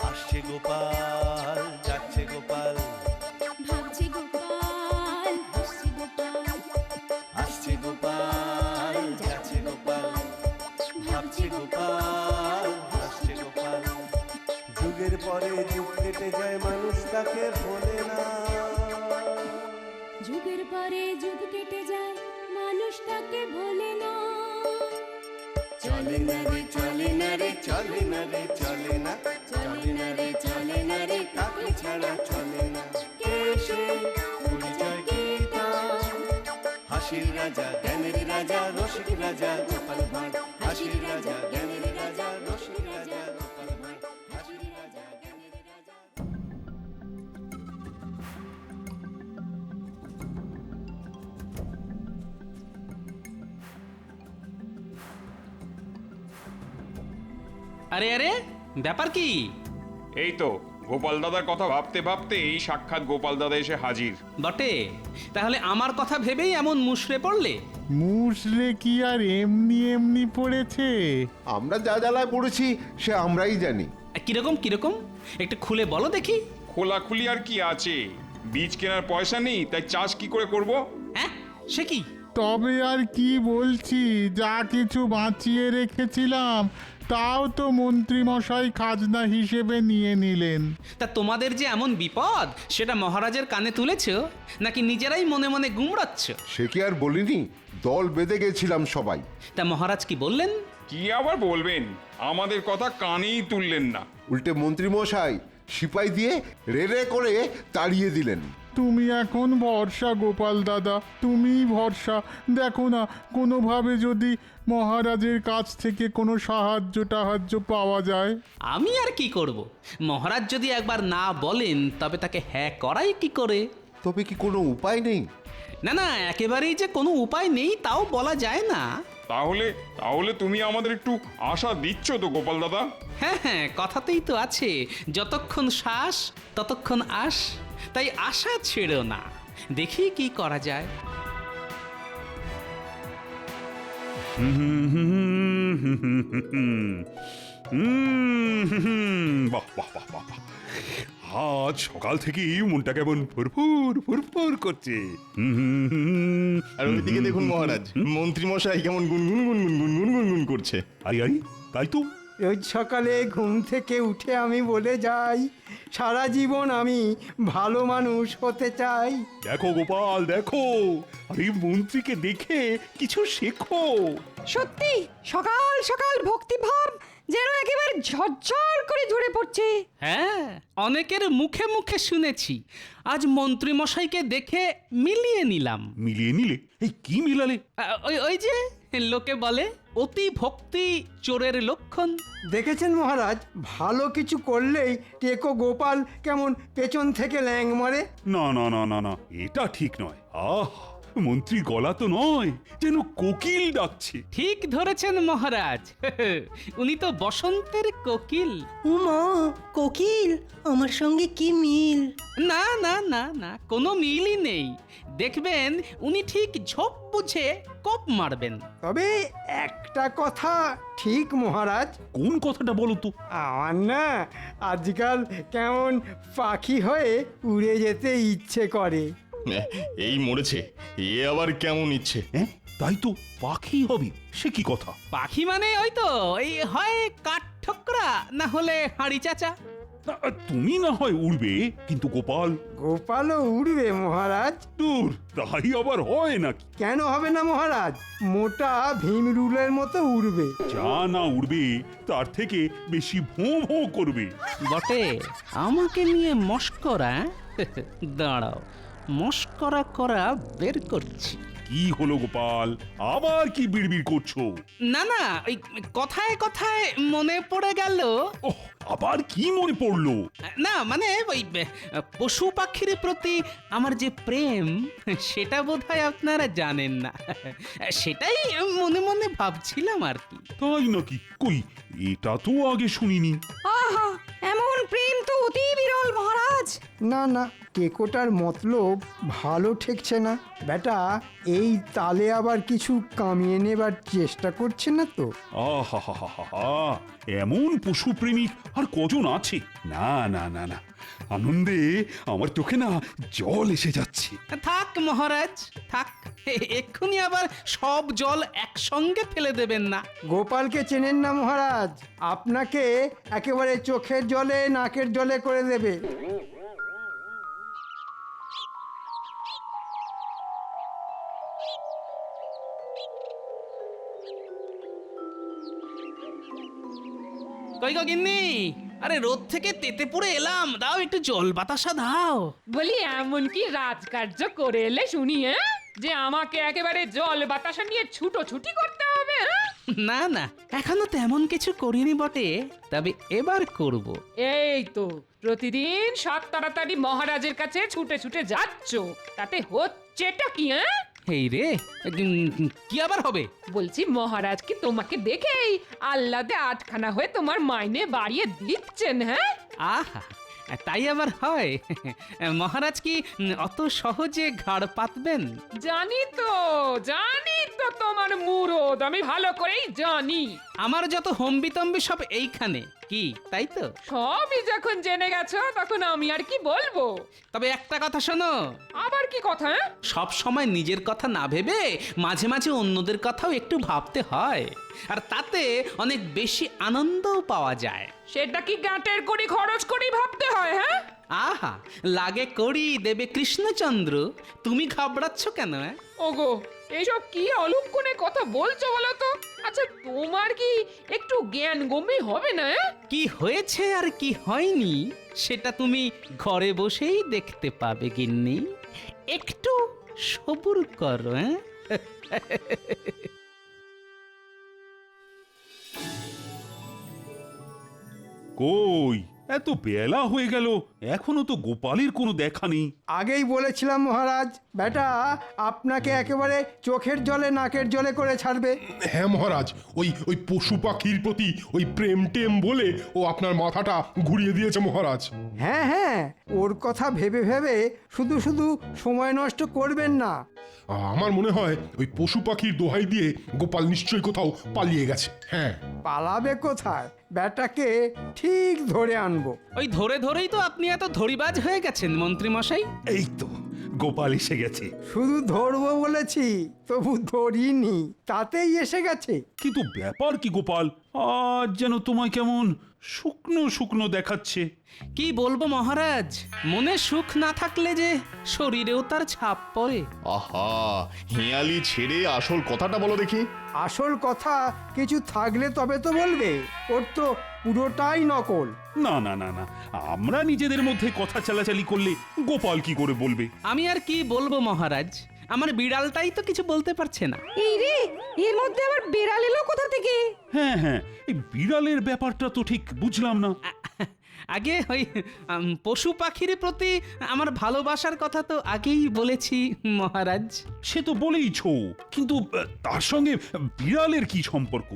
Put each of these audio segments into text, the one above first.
আসছে গোপাল, যাচ্ছে গোপাল, ভাবছে গোপাল, হাসছে গোপাল, আসছে গোপাল, যাচ্ছে গোপাল, ভাবছে গোপাল, হাসছে গোপাল। যুগের পরে যুগ কেটে যায়, মানুষ তাকে ভোলে না। যুগের পরে যুগ কেটে যায়, মানুষ তাকে ভোলে না। চলে না রে, চলে না রে, চলে না রে, চলে না, চলে না রে, চলে না রে, কাকে ছাড়া চলে না। কে সে পরিচয় কি তার? হাসির রাজা, জ্ঞানের রাজা, রসিক রাজা গোপাল ভাঁড়। হাসির রাজা, জ্ঞানের রাজা, রসিক রাজা গোপাল ভাঁড়। হাসির রাজা, জ্ঞানের রাজা। আরে আরে, ব্যাপার কি? এই তো গোপাল দাদার কথা ভাবতে ভাবতেই সাক্ষাৎ গোপাল দাদা এসে হাজির। বটে, তাহলে আমার কথা ভেবেই এমন মুষড়ে পড়লে? মুসলে কি আর এমনি এমনি পড়েছে? আমরা যা জ্বালায় পড়েছি সে আমরাই জানি। কিরকম কিরকম একটু খুলে বলো দেখি। খোলাখুলি আর কি আছে, বীজ কেনার পয়সা নেই, তাই চাষ কি করে করব? হ্যাঁ, সে কি? তবে আর কি বলছি, যা কিছু বাঁচিয়ে রেখেছিলাম তাও তো মন্ত্রী মশাই খাজনা হিসেবে নিয়ে নিলেন। তা তোমাদের যে এমন বিপদ সেটা মহারাজের কানে তুলেছো, নাকি নিজেরাই মনে মনে গুমড়াচ্ছ? সে কি আর বলিনি, দল বেঁধে গেছিলাম সবাই। তা মহারাজ কি বললেন? কি আবার বলবেন, আমাদের কথা কানেই তুললেন না। উল্টে মন্ত্রী মশাই সিপাই দিয়ে রে করে তাড়িয়ে দিলেন। তুমি এখন ভরসা গোপাল দাদা, তুমিই ভরসা। দেখো না, কোনোভাবে যদি মহারাজের কাছ থেকে কোনো সাহায্য পাওয়া যায়। আমি আর কি করব? মহারাজ যদি একবার না বলেন তবে তাকে হ্যাঁ করাই কি করে? তবে কি কোনো উপায় নেই? না না, একেবারেই যে কোনো উপায় নেই তাও বলা যায় না। তাহলে তাহলে তুমি আমাদের একটু আশা দিচ্ছ তো গোপাল দাদা? হ্যাঁ হ্যাঁ, কথাতেই তো আছে, যতক্ষণ শ্বাস ততক্ষণ আশ। তাই আশা ছেড়ো না, দেখি কি করা যায়। বাহ বাহ বাহ বাহ বাহ। আজ সকাল থেকেই মনটা কেমন ফুরফুর ফুরফুর করছে। আর ওইদিকে দেখুন মহারাজ, মন্ত্রী মশাই কেমন গুনগুন গুনগুন গুনগুন গুনগুন করছে। আরে আরে, তাই তো। রোজ সকালে ঘুম থেকে উঠে আমি বলে যাই, সারা জীবন আমি ভালো মানুষ হতে চাই। দেখো গোপাল দেখো, আরে মন্ত্রীকে দেখে কিছু শেখো। সত্যি সকাল সকাল ভক্তিভাব যেন একেবারে ঝরঝর করে ঝরে পড়ছে। হ্যাঁ, অনেকের মুখে মুখে শুনেছি, আজ মন্ত্রী মশাইকে দেখে মিলিয়ে নিলাম। মিলিয়ে নিলে? এই কি মিলালে? ওই ওই যে লোকে বলে অতি ভক্তি চোরের লক্ষণ। দেখেছেন মহারাজ, ভালো কিছু করলেই টেকো গোপাল কেমন পেছন থেকে ল্যাং মারে। না না না না না, এটা ঠিক নয়। আহ, মন্ত্রীর গলা তো নয়, যেন কোকিল ডাকছে। ঠিক ধরেছেন মহারাজ, উনি তো বসন্তের কোকিল। উমা, কোকিল আমার সঙ্গে কি মিল? না না না না, কোনো মিলই নেই। দেখবেন উনি ঠিক ঝোপ বুঝে কোপ মারবেন। তবে একটা কথা ঠিক মহারাজ। কোন কথাটা বলো তো? আমার না আজকাল কেমন পাখি হয়ে উড়ে যেতে ইচ্ছে করে। এই মরেছে, এ আবার কেমন ইচ্ছে? হ্যাঁ, তাই তো, পাখি হবে, সে কি কথা? পাখি মানে ওই তো, এই হয় কাঠ ঠোকরা, না হলে হাঁড়ি চাচা। না, তুমি না হয় উড়বে, কিন্তু গোপাল? গোপালও উড়বে মহারাজ। দূর, তাই আবার হয় নাকি? কেন হবে না মহারাজ, মোটা ভীমরুলের মতো উড়বে। যা না উড়বে তার থেকে বেশি ভোঁ ভোঁ করবে। বটে, আমাকে নিয়ে মস্করা? দাঁড়াও, মস্করা করা বের করছি। কি হলো গোপাল, আবার কি বিড়বিড় করছো? না না, ওই কথায় কথায় মনে পড়ে গেল। ওহ, আবার কি মনে পড়লো? না মানে ওই পশু পাখির প্রতি আমার যে প্রেম, সেটা বোধহয় আপনারা জানেন না। সেটাই মনে মনে ভাবছিলাম আর কি। তাই নাকি? কই, এটা তো আগে শুনিনি। আহা, এমন প্রেম তো অতি বিরল মহারাজ। না না, টেকোটার মতলব ভালো ঠেকছে না। বেটা এই তালে আবার কিছু কামিয়ে নেবার চেষ্টা করছে না তো? আহা, এমন পশুপ্রেমিক আর কজন আছে? না না না না, আনন্দে আমার চোখে না জল এসে যাচ্ছে। থাক মহারাজ থাক, এক্ষুনি আবার সব জল একসঙ্গে ফেলে দেবেন না। গোপালকে চেনেন না মহারাজ, আপনাকে একেবারে চোখের জলে নাকের জলে করে দেবে। কই গো গিন্নি, আরে রোদ থেকে তেতে পুড়ে এলাম, দাও একটু জল বাতাসা দাও। বলি এমন কি রাজকার্য করে এলে শুনি, হ্যাঁ? যে আমাকে একেবারে জল বাতাসা নিয়ে ছুটোছুটি করতে হবে, হ্যাঁ? না না, এখনো তেমন কিছু করিনি বটে, তবে এবার করব। এই তো প্রতিদিন সাত তাড়াতাড়ি মহারাজের কাছে ছুটে ছুটে যাচ্ছ, তাতে হচ্ছেটা কি, হ্যাঁ? এই রে, কি আবার হবে? বলছি মহারাজ কি তোমাকে দেখেই আহ্লাদে আটখানা হয়ে তোমার মাইনে বাড়িয়ে দিচ্ছেন, হ্যাঁ? আহা, তাই আবার হয়? মহারাজ কি অত সহজে ঘাড় পাতবেন? জানি তো তোমার মুরদ আমি ভালো করেই জানি। আমার যত হম্বিতম্বি সব এইখানে, কি তাই তো? সবই যখন জেনে গেছো তখন আমি আর কি বলবো। তবে একটা কথা শোনো, আবার কি কথা, হ্যাঁ? সব সময় নিজের কথা না ভেবে মাঝে মাঝে অন্যদের কথাও একটু ভাবতে হয়, আর তাতে অনেক বেশি আনন্দও পাওয়া যায়। সেটা কি গাঁটের কড়ি খরচ করি ভাবতে হয়, হ্যাঁ? আহা, লাগে করি দেবে কৃষ্ণচন্দ্র, তুমি ঘাবড়াচ্ছ কেন? ওগো, এইসব কি অলক্ষণে কথা বলছো বলো তো? আচ্ছা তোমার কি একটু জ্ঞান গম্যি হবে না, হ্যাঁ? কি হয়েছে আর কি হয়নি সেটা তুমি ঘরে বসেই দেখতে পাবে গিন্নি, একটু সবুর করো। কই, এত বেলা হয়ে গেল, এখনো তো গোপালের কোনো দেখা নেই। আগেই বলেছিলাম মহারাজ, বেটা আপনাকে একেবারে চোখের জলে নাকের জলে করে ছাড়বে। হ্যাঁ মহারাজ, ওই পশু পাখির প্রতি ওই প্রেম টেম বলে ও আপনার মাথাটা ঘুরিয়ে দিয়েছে মহারাজ। হ্যাঁ হ্যাঁ, ওর কথা ভেবে ভেবে শুধু শুধু সময় নষ্ট করবেন না। আমার মনে হয় ওই পশু পাখির দোহাই দিয়ে গোপাল নিশ্চয়ই কোথাও পালিয়ে গেছে। হ্যাঁ, পালাবে কোথায়? বেটাকে ঠিক ধরে আনবো। ওই ধরে ধরেই তো আপনি এত ধরিবাজ হয়ে গেছেন মন্ত্রী মশাই। এই তো গোপাল এসে গেছে। শুধু ধরবো বলেছি, তবু ধরিনি, তাতেই এসে গেছে। কিন্তু ব্যাপার কি গোপাল, আজ যেন তোমায় কেমন শুকনো শুকনো দেখাচ্ছে। কি বলবো মহারাজ, মনে সুখ না থাকলে যে শরীরেও তার ছাপ পড়ে। আহা, হিয়ালি ছেড়ে আসল কথাটা বলো দেখি। আসল কথা কিছু থাকলে তবে তো বলবে, ওর তো পুরোটাই নকল। না না না না, আমরা নিজেদের মধ্যে কথা চালাচালি করলে গোপাল কি করে বলবে? আমি আর কি বলবো মহারাজ, আমার বিড়ালটাই তো কিছু বলতে পারছে না। এই রে, এর মধ্যে আবার বিড়াল এলো কোথা থেকে? হ্যাঁ হ্যাঁ, এই বিড়ালের ব্যাপারটা তো ঠিক বুঝলাম না। আগে ওই পশু পাখির প্রতি আমার ভালোবাসার কথা তো আগেই বলেছি মহারাজ। সে তো বলেইছ, কিন্তু তার সঙ্গে বিড়ালের কি সম্পর্ক?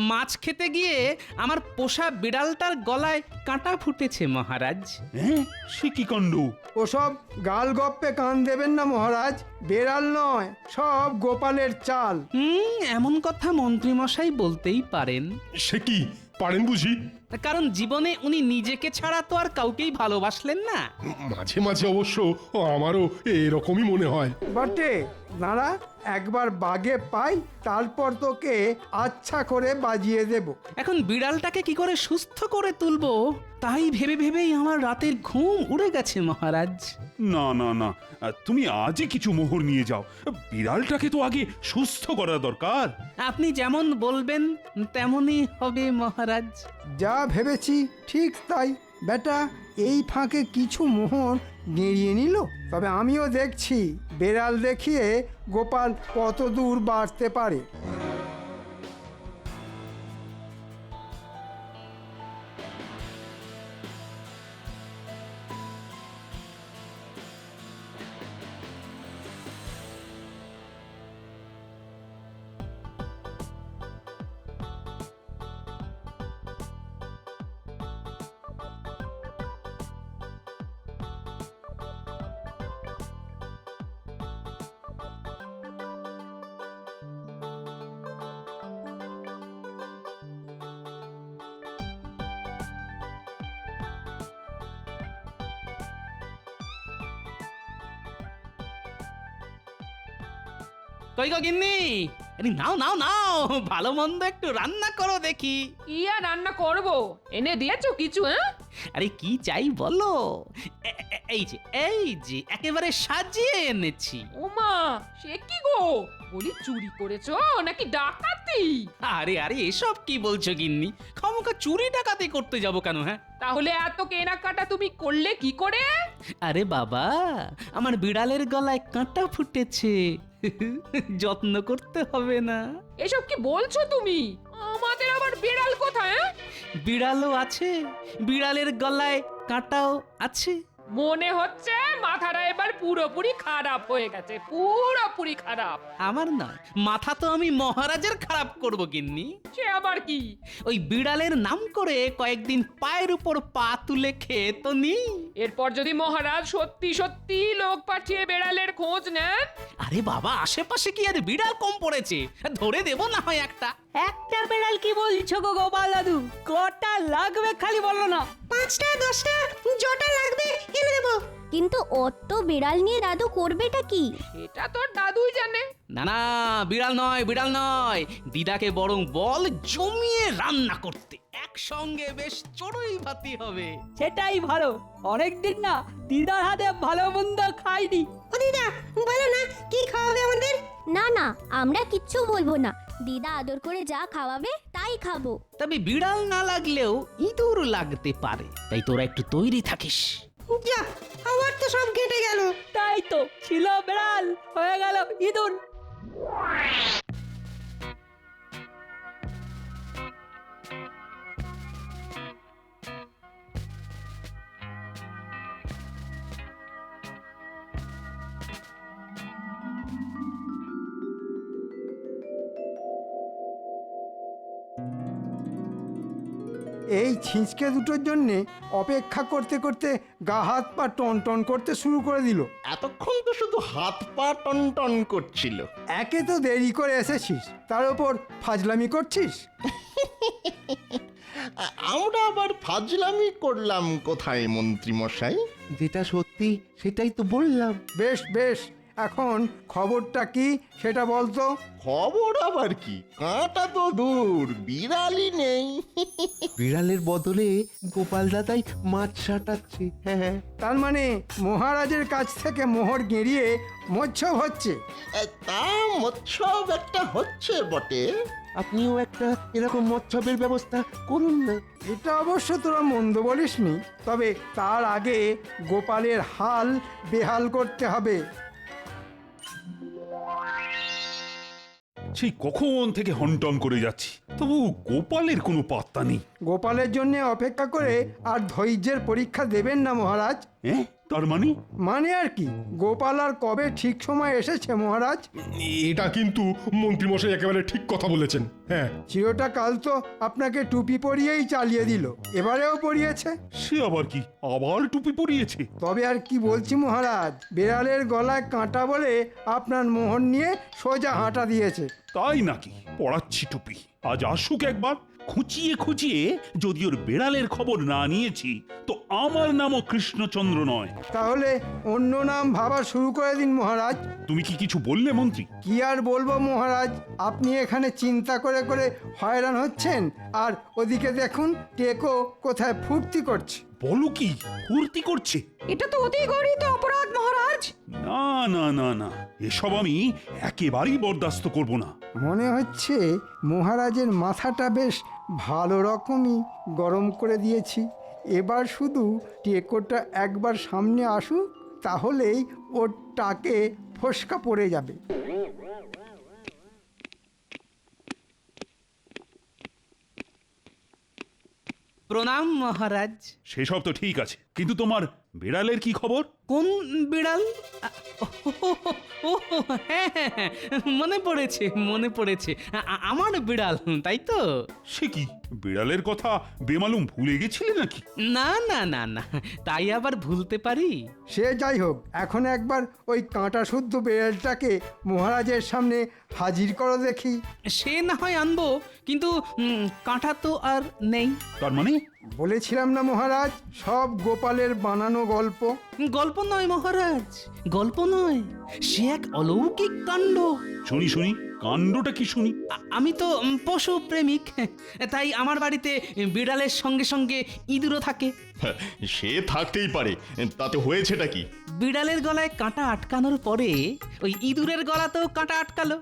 মাছ খেতে গিয়ে আমার পোষা বিড়ালটার গলায় কাঁটা ফুটেছে মহারাজ। হ্যাঁ, সে কি কাণ্ড! ওসব গাল গপ্পে কান দেবেন না মহারাজ, বেড়াল নয়, সব গোপালের চাল। এমন কথা মন্ত্রী মশাই বলতেই পারেন। সে কি পারেন বুঝি? কারণ জীবনে উনি নিজেকে ছাড়া তো আর কাউকেই ভালোবাসলেন না। মাঝে মাঝে অবশ্য আমারও এরকমই মনে হয়। বটে, দাঁড়া, একবার বাগে পাই, তারপর তোকে আচ্ছা করে বাজিয়ে দেব। এখন বিড়ালটাকে কি করে সুস্থ করে তুলবো তাই ভেবে ভেবেই আমার রাতের ঘুম উড়ে গেছে মহারাজ। না না না, তুমি আজই কিছু মোহর নিয়ে যাও, বিড়ালটাকে তো আগে সুস্থ করা দরকার। আপনি যেমন বলবেন তেমনই হবে মহারাজ। যা ভেবেছি ঠিক তাই। বেটা এই ফাঁকে কিছু মোহর গেঁড়িয়ে নিল, তবে আমিও দেখছি বেড়াল দেখিয়ে গোপাল কত দূর বাড়তে পারে। কই গো গিন্নি, আরে নাও নাও নাও, ভালো মন্দ একটু রান্না করো দেখি। কি আর রান্না করব? এনে দিয়েছো কিছু? হ্যাঁ, আরে কি চাই বলো। এই যে একেবারে সাজিয়ে এনেছি। ওমা, সে কি গো? বলি চুরি করেছো নাকি ডাকাতি? আরে আরে এসব কি বলছো গিন্নি, খামোখা চুরি ডাকাতি করতে যাব কেন? হ্যাঁ, তাহলে এত কেনাকাটা তুমি করলে কি করে? আরে বাবা, আমার বিড়ালের গলায় কাঁটা ফুটেছে, যত্ন করতে হবে না? এসব কি বলছো তুমি? আমাদের আবার বিড়াল কোথায়? বিড়ালও আছে, বিড়ালের গলায় কাঁটাও আছে। মনে হচ্ছে মাথাটা এবার পুরোপুরি খারাপ হয়ে গেছে, পুরোপুরি খারাপ। আমার নয়, মাথা তো আমি মহারাজের খারাপ করব গিন্নি। সে আবার কি? ওই বিড়ালের নাম করে কয়েকদিন পায়ের উপর পা তুলে খেয়ে তো নি। এরপর যদি মহারাজ সত্যি সত্যি লোক পাঠিয়ে বেড়ালের খোঁজ নেন? আরে বাবা, আশেপাশে কি আর বিড়াল কম পড়েছে? ধরে দেব না হয় একটা। একটা বেড়াল কি বলছো গো গোপাল দাদু? কটা লাগবে খালি বলো না। 5টা 10টা জটা লাগবে এনে দেবো। কিন্তু অত বিড়াল নিয়ে দাদু করবেটা কি? এটা তোর দাদুই জানে। না না, বিড়াল নয়, বিড়াল নয়, দিদাকে বরং বল জমিয়ে রান্না করতে, একসঙ্গে বেশ চড়ুই ভাতি হবে। সেটাই ভালো, অনেকদিন না দিদার হাতে ভালো মন্দ খাইনি। ও দিদা, বলো না কি খাওয়াবে আমাদের? না না, আমরা কিচ্ছু বলবো না, দিদা আদর করে যা খাওয়াবে তাই খাবো। তবে বিড়াল না লাগলেও ইঁদুর লাগতে পারে, তাই তোরা একটু তৈরি থাকিস। যা, আমার তো সব কেটে গেল। তাই তো, ছিল বেড়াল হয়ে গেল ইঁদুর। এই ছিঁচকে দুটোর জন্যে অপেক্ষা করতে করতে গা হাত পা টন টন করতে শুরু করে দিল। এতক্ষণ তো শুধু হাত পা টন টন করছিল। একে তো দেরি করে এসেছিস, তার উপর ফাজলামি করছিস। আমরা আবার ফাজলামি করলাম কোথায় মন্ত্রী মশাই? যেটা সত্যি সেটাই তো বললাম। বেশ বেশ, এখন খবরটা কি সেটা বলতো। খবর আবার কি, কাঁটা তো দূর, বিড়ালই নেই। বিড়ালের বদলে গোপাল দাদাই মাছ সাটাচ্ছে। হ্যাঁ, তার মানে মহারাজের কাছ থেকে মোহর গেঁড়িয়ে মৎস্য হচ্ছে। তা মৎসব একটা হচ্ছে বটে। আপনিও একটা এরকম মৎসবের ব্যবস্থা করুন না। এটা অবশ্য তোরা মন্দ বলিসনি, তবে তার আগে গোপালের হাল বেহাল করতে হবে। সেই কখন থেকে হনটন করে যাচ্ছি, তবু গোপালের কোনো পাত্তা নেই। গোপালের জন্য অপেক্ষা করে আর ধৈর্যের পরীক্ষা দেবেন না মহারাজ। তার মানে? মানে আর কি, গোপাল আর কবে ঠিক সময় এসেছে মহারাজ? এটা কিন্তু মন্ত্রী মশাই একেবারে ঠিক কথা বলেছেন। হ্যাঁ, চিরটা কাল তো আপনাকে টুপি পরিয়েই চালিয়ে দিল, এবারেও পরিয়েছে। সে আবার কি, আবার টুপি পরিয়েছে? তবে আর কি বলছি মহারাজ, বেড়ালের গলায় কাঁটা বলে আপনার মোহর নিয়ে সোজা হাঁটা দিয়েছে। তাই নাকি? পড়াচ্ছি টুপি, আজ আসুক একবার। খুঁচিয়ে খুঁচিয়ে যদি ওর বেড়ালের খবর না নিয়েছি, তো আমার নামও কৃষ্ণচন্দ্র নয়। তাহলে অন্য নাম ভাবা শুরু করে দিন মহারাজ। তুমি কি কিছু বললে মন্ত্রী? কি আর বলবো মহারাজ, আপনি এখানে চিন্তা করে করে হয়রান হচ্ছেন, আর ওদিকে দেখুন টেকো কোথায় ফুর্তি করছে। বলো কি, ফুর্তি করছে? এটা তো অতি গরিত অপরাধ মহারাজ। না না না না, এসব আমি একেবারেই বরদাস্ত করব না। মনে হচ্ছে মহারাজের মাথাটা বেশ ভালো রকমই গরম করে দিয়েছি। এবার শুধু টেকোটা একবার সামনে আসুক, তাহলেই ওর টাকে ফসকা পড়ে যাবে। প্রণাম মহারাজ। সেসব তো ঠিক আছে, কিন্তু তোমার বিড়ালের কি খবর? কোন বিড়াল? ও হ্যাঁ হ্যাঁ হ্যাঁ, মনে পড়েছে মনে পড়েছে, আমার বিড়াল, তাই তো? সে কি, বিড়ালের কথা বেমালুম ভুলে গেছিলে নাকি? না না না না, তাই আবার ভুলতে পারি? সে যাই হোক, এখন একবার ওই কাঁটা শুদ্ধ বেড়ালটাকে মহারাজের সামনে হাজির করো দেখি। সে না হয় আনবো, কিন্তু কাঁটা তো আর নেই। তার মানে? বলেছিলাম না মহারাজ, সব গোপালের বানানো গল্প। গল্প নয় মহারাজ, গল্প নয়, সে এক অলৌকিক কাণ্ড। শুনি শুনি, কাণ্ডটা কি শুনি? আমি তো পশু প্রেমিক, তাই আমার বাড়িতে বিড়ালের সঙ্গে সঙ্গে ইঁদুরও থাকে। সে থাকতেই পারে, তাতে হয়েছেটা কি? বিড়ালের গলায় কাঁটা আটকানোর পরে ওই ইঁদুরের গলাতেও কাঁটা আটকালো।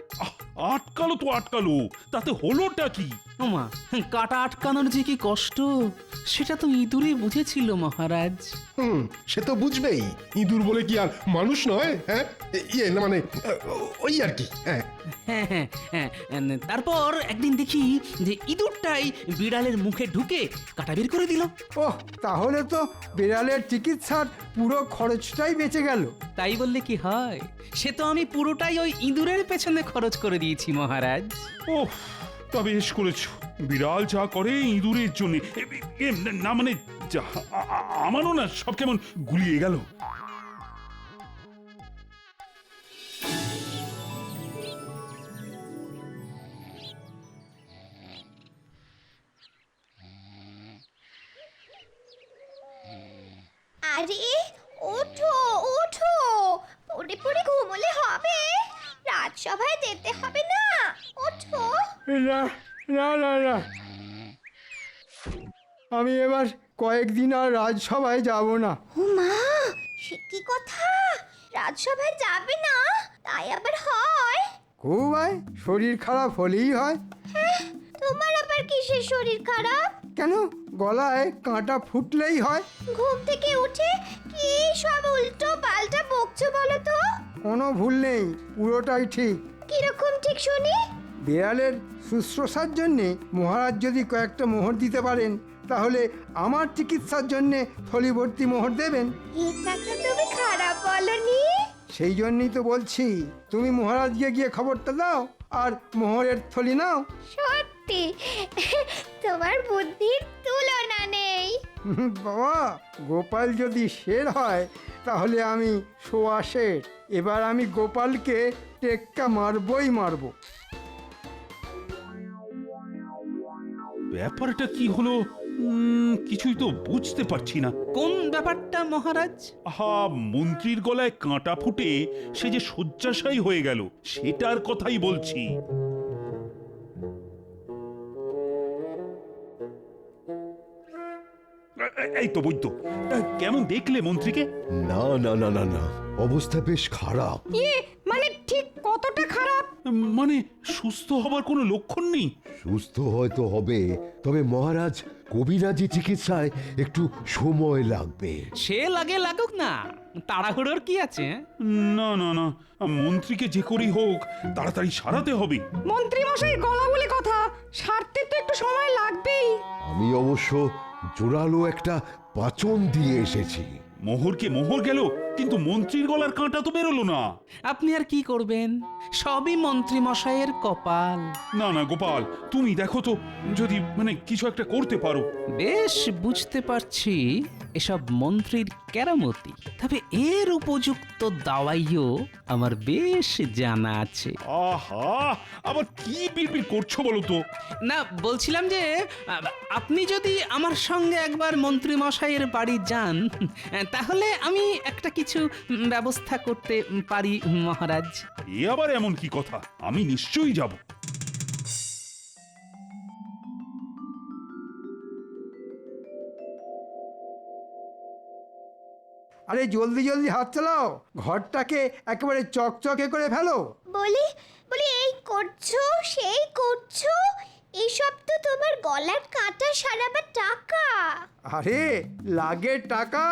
আটকালো তো আটকালো, তাতে হলোটা কি? ওমা, কাঁটা আটকানোর যে কি কষ্ট সেটা তো ইঁদুরই বুঝেছিল মহারাজ। সে তো বুঝবেই, ইঁদুর বলে কি আর মানুষ নয়? হ্যাঁ, ইয়ে না মানে ওই আর কি। হ্যাঁ হ্যাঁ হ্যাঁ হ্যাঁ, তারপর একদিন দেখি যে ইঁদুরটাই বিড়ালের মুখে ঢুকে কাঁটা বের করে দিল। ওহ, তাহলে তো বিড়ালের চিকিৎসার পুরো খরচটাই বেঁচে গেল। তাই বললে কি হয়, সে তো আমি পুরোটাই ওই ইঁদুরের পেছনে খরচ করে দিয়েছি মহারাজ। ওহ, তা বেশ করেছো। বিড়াল যা করে ইঁদুরের জন্য, না মানে আমারও না সব কেমন গুলিয়ে গেল। আরে ওঠো ওঠো, পড়ে পড়ে ঘুমোলে হবে? রাজসভায় যেতে হবে না, ওঠো। না না না না, আমি এবার কয়েকদিন আর রাজসভায় যাব না। ও মা, সে কি কথা? রাজসভায় যাবে না? তাই আবার হয়? খুব হয়, শরীর খারাপ হলেই হয়। হ্যাঁ, তোমার আবার কিসের শরীর খারাপ? কেন, গলায় কাঁটা ফুটলেই হয়। ঘুম থেকে উঠে কি সব উল্টো পাল্টা বকছো বলো তো? কোনো ভুল নেই, পুরোটাই ঠিক। কিরকম ঠিক শুনি? বিড়ালের শুশ্রূষার জন্যে মহারাজ যদি কয়েকটা মোহর দিতে পারেন, তাহলে আমার চিকিৎসার জন্যে থলি ভর্তি মোহর দেবেন। এটা তো তুমি খারাপ বলনি। সেই জন্যই তো বলছি, তুমি মহারাজকে গিয়ে খবরটা দাও আর মোহরের থলি নাও। সত্যি তোমার বুদ্ধির তুলনা নেই। বাবা, গোপাল যদি শের হয় তাহলে আমি সোয়া শের। এবার আমি গোপালকে টেক্কা মারবই মারবো। ব্যাপারটা কি হলো কিছুই তো বুঝতে পারছি না। কোন ব্যাপারটা মহারাজ? আহা, মন্ত্রীর গলায় কাঁটা ফুটে সে যে শয্যাশায়ী হয়ে গেল, সেটার কথাই বলছি। এই তো বৈদ্য, কেমন দেখলে মন্ত্রীকে? না না না না না, অবস্থা বেশ খারাপ। ইয়ে মানে ঠিক কতটা খারাপ? মানে সুস্থ হবার কোনো লক্ষণ নেই? সুস্থ হয়তো হবে, তবে মহারাজ কবিরাজি চিকিৎসায় একটু সময় লাগবে। সে লাগে লাগুক না, তাড়াহুড়োর কি আছে? না না না, মন্ত্রীকে যে করেই হোক তাড়াতাড়ি সারাতে হবে। মন্ত্রী মশাই গলা বলে কথা, সারতে তো একটু সময় লাগবেই। আমি অবশ্য জোরালো একটা পাচন দিয়ে এসেছি। মোহরকে মোহর গেল, কিন্তু মন্ত্রীর গলার কাঁটা তো বেরোলো না। আপনি আর কি করবেন, সবই মন্ত্রী মশাইয়ের কপাল। না না গোপাল, তুমি দেখো তো, যদি মানে কিছু একটা করতে পারো। বেশ বুঝতে পারছি এসব মন্ত্রীর কেরামতি, তবে এর উপযুক্ত দাওয়াইও আমার বেশ জানা আছে। আহা, আবার কি বিড়বিড় করছো বলো তো? না, বলছিলাম যে আপনি যদি আমার সঙ্গে একবার মন্ত্রী মশাইয়ের বাড়ি যান, তাহলে আমি একটা কিছু ব্যবস্থা করতে পারি মহারাজ। এ আবার এমন কি কথা, আমি নিশ্চয়ই যাব। আরে জলদি জলদি হাত চালাও, ঘরটাকে একেবারে চকচকে করে ফেলো। বলি বলি, এই করছো সেই করছো, এসব তো তোমার গলার কাঁটা সারাবার টাকা। আরে লাগে টাকা,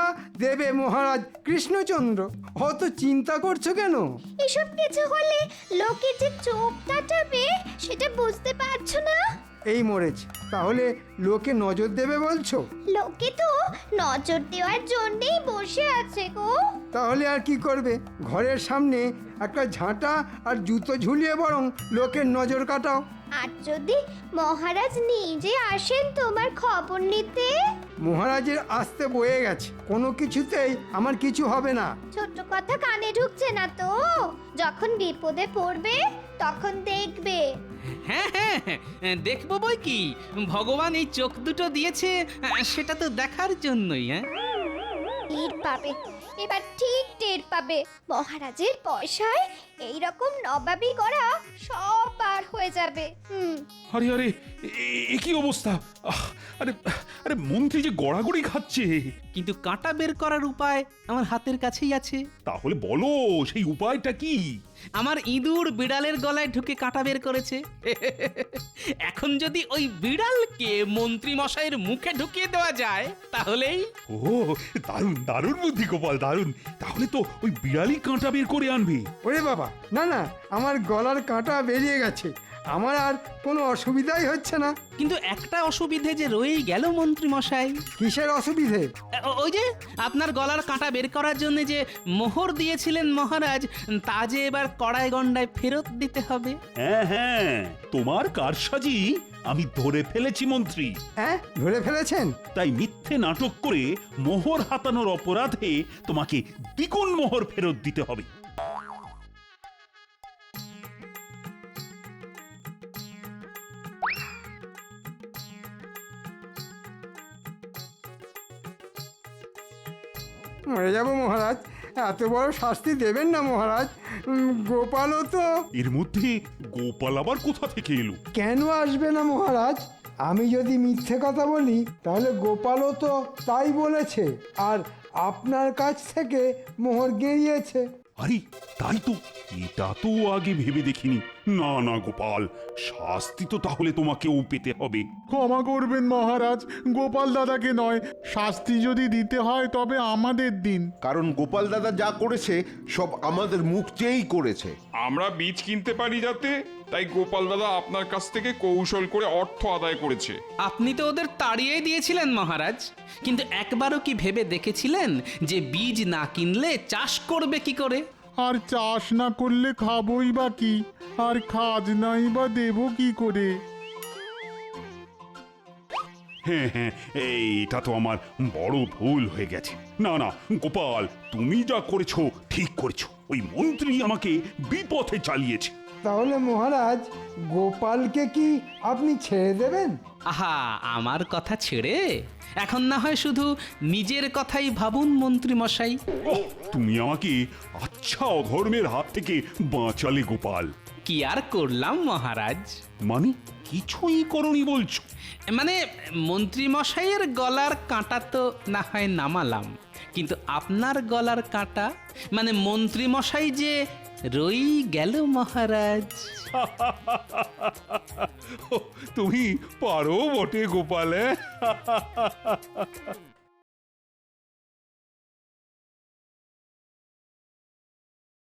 দেবে মহারাজ কৃষ্ণচন্দ্র, অত চিন্তা করছো কেন? এসব কিছু হলে লোকে যে চোখ কাটাবে সেটা বুঝতে পারছো না? এই মরেছে, তাহলে লোকে নজর দেবে বলছো? লোকে তো নজর দেওয়ার জন্যই বসে আছে গো। তাহলে আর কি করবে? ঘরের সামনে একটা ঝাঁটা আর জুতো ঝুলিয়ে বরং লোকের নজর কাটাও। আর যদি মহারাজ নিজে আসেন তোমার খবর নিতে? মহারাজের আসতে বয়ে গেছে, কোনো কিছুতেই আমার কিছু হবে না। ছোট কথা কানে ঢুকছে না তো? যখন বিপদে পড়বে তখন দেখবে। হ্যাঁ হ্যাঁ হ্যাঁ, দেখবো বই কি, ভগবান এই চোখ দুটো দিয়েছে সেটা তো দেখার জন্যই। হ্যাঁ, টের পাবে, এবার ঠিক টের পাবে। মহারাজের পয়সায় এইরকম নবাবি করা সব পার হয়ে যাবে। আরে আরে, এ কি অবস্থা? আরে আরে, মন্ত্রী যে গড়াগড়ি খাচ্ছে। কিন্তু কাঁটা বের করার উপায় আমার হাতের কাছেই আছে। তাহলে বলো, সেই উপায়টা কি? আমার ইঁদুর বিড়ালের গলায় ঢুকে কাঁটা বের করেছে। এখন যদি ওই বিড়ালকে মন্ত্রী মশাইয়ের মুখে ঢুকিয়ে দেওয়া যায় তাহলেই। ও, দারুণ দারুণ বুদ্ধি গোপাল, দারুণ। তাহলে তো ওই বিড়ালই কাঁটা বের করে আনবে। ওরে বাবা, না না, আমার গলার কাঁটা বেরিয়ে গেছে, আমার আর কোনো অসুবিধাই হচ্ছে না। কিন্তু একটা অসুবিধে যে রয়েই গেল মন্ত্রী মশাই। কিসের অসুবিধে? ওই যে আপনার গলার কাঁটা বের করার জন্য যে মোহর দিয়েছিলেন মহারাজ, তা যে এবার কড়াই গন্ডায় ফেরত দিতে হবে। হ্যাঁ হ্যাঁ, তোমার কারসাজি আমি ধরে ফেলেছি মন্ত্রী। হ্যাঁ, ধরে ফেলেছেন? তাই মিথ্যে নাটক করে মোহর হাতানোর অপরাধে তোমাকে দ্বিগুণ মোহর ফেরত দিতে হবে। মরে যাবো মহারাজ, এত বড় শাস্তি দেবেন না মহারাজ। গোপালও তো। এর মধ্যে গোপাল আবার কোথা থেকে এলো? কেন আসবে না মহারাজ? আমি যদি মিথ্যে কথা বলি তাহলে গোপালও তো তাই বলেছে, আর আপনার কাছ থেকে মোহর গেঁড়িয়েছে। আরে তাই তো, এটা তো আগে ভেবে দেখিনি। না না গোপাল, শাস্তি তো তাহলে তোমাকেও পেতে হবে। ক্ষমা করবেন মহারাজ, গোপাল দাদাকে নয়। শাস্তি যদি দিতে হয় তবে আমাদের দিন। কারণ গোপাল দাদা যা করেছে সব আমাদের মুখ চেয়েই করেছে। আমরা বীজ কিনতে পারি যাতে, তাই গোপাল দাদা আপনার কাছ থেকে কৌশল করে অর্থ আদায় করেছে। আপনি তো ওদের তাড়িয়ে দিয়েছিলেন মহারাজ, কিন্তু একবারও কি ভেবে দেখেছিলেন যে বীজ না কিনলে চাষ করবে কি করে? আর চাষ না করলে খাবই বা কি, আর খাজনাই বা দেবো কি করে? হ্যাঁ হ্যাঁ, এটা তো আমার বড় ভুল হয়ে গেছে। না না গোপাল, তুমি যা করেছো ঠিক করেছো। ওই মন্ত্রী আমাকে বিপথে চালিয়েছে। তাহলে মহারাজ, গোপালকে কি আপনি ছেড়ে দেবেন? আহা, আমার কথা ছেড়ে এখন না হয় শুধু নিজের কথাই ভাবুন মন্ত্রী মশাই। ওহ, তুমি আমাকে আচ্ছা অধর্মের হাত থেকে বাঁচালে গোপাল। কি আর করলাম মহারাজ? মানে কিছুই করনি বলছো? মানে মন্ত্রী মশাইয়ের গলার কাঁটা তো না হয় নামালাম, কিন্তু আপনার গলার কাঁটা মানে মন্ত্রী মশাই যে রই গেল মহারাজ। তুমি পারো বটে গোপাল।